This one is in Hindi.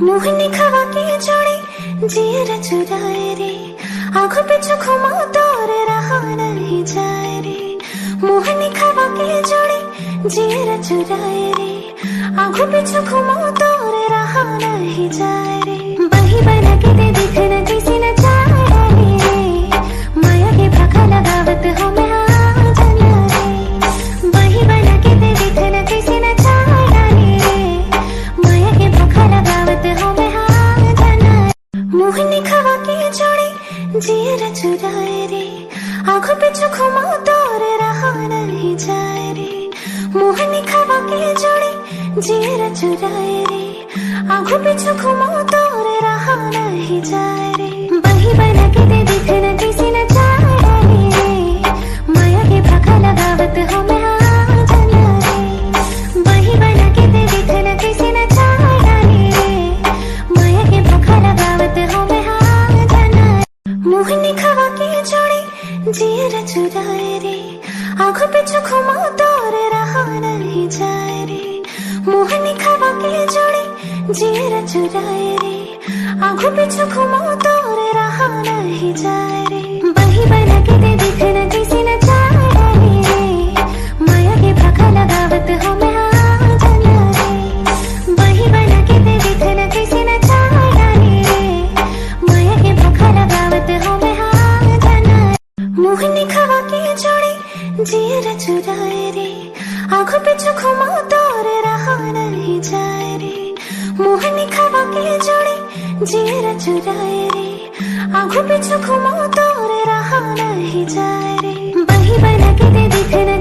मोहनी खवा के जोड़ी जियर चुराए रे, आंखों पे घुमा तोर रहा नहीं जाए रे। मोहनी खवा के जोड़ी जियर चुराए रे, आंखों पे घुमा तोर रहा नहीं जाए रे। बही बना के दे दिखना किसी न चाहे रे, माया के भाखा लगावत हो मैं हाँ जना रे। बही बना के दे दिखना किसी न चाहे रे, माया के भाखा लगावत हो मैं हाँ जना रे। मोहनी खवा के जोड़ी जियर चुराए रे, आंखों पे घुमा तोर रहा नहीं जाए रे। मोहनी खवा के जोड़ी जियर चुराए रे, आंखों पे घुमा तोर रहा नहीं जाए रे। बही बना के दे दिखना किसी न चाहे रे, माया के भाखा लगावत हो मैं हाँ जना रे। बही बना के दे दिखना किसी न चाहे रे, माया के भाखा लगावत हो मैं हाँ जना रे। मोहनी खवा के जोड़ी जियर चुराए रे, आंखों पे घुमा तोर रहा नहीं जाए रे। मोहनी खवा के जोड़ी जियर चुराए रे, आंखों पे घुमा तोर रहा नहीं जाए रे। बही बना के दे दिखना किसी न चाहे रे, माया के भाखा लगावत हो मैं हाँ जना रे। बही बना के दे दिखना किसी न चाहे रे, माया के भाखा लगावत हो मैं हाँ जना रे। मोहनी खवा के जोड़ी जियर चुराए रे, आंखों पे घुमा तोर रहा नहीं जाए रे। मोहनी खवा के जोड़ी जियर चुराए रे, आंखों पे घुमा तोर रहा नहीं जाए रे। बही बना के दे दिखना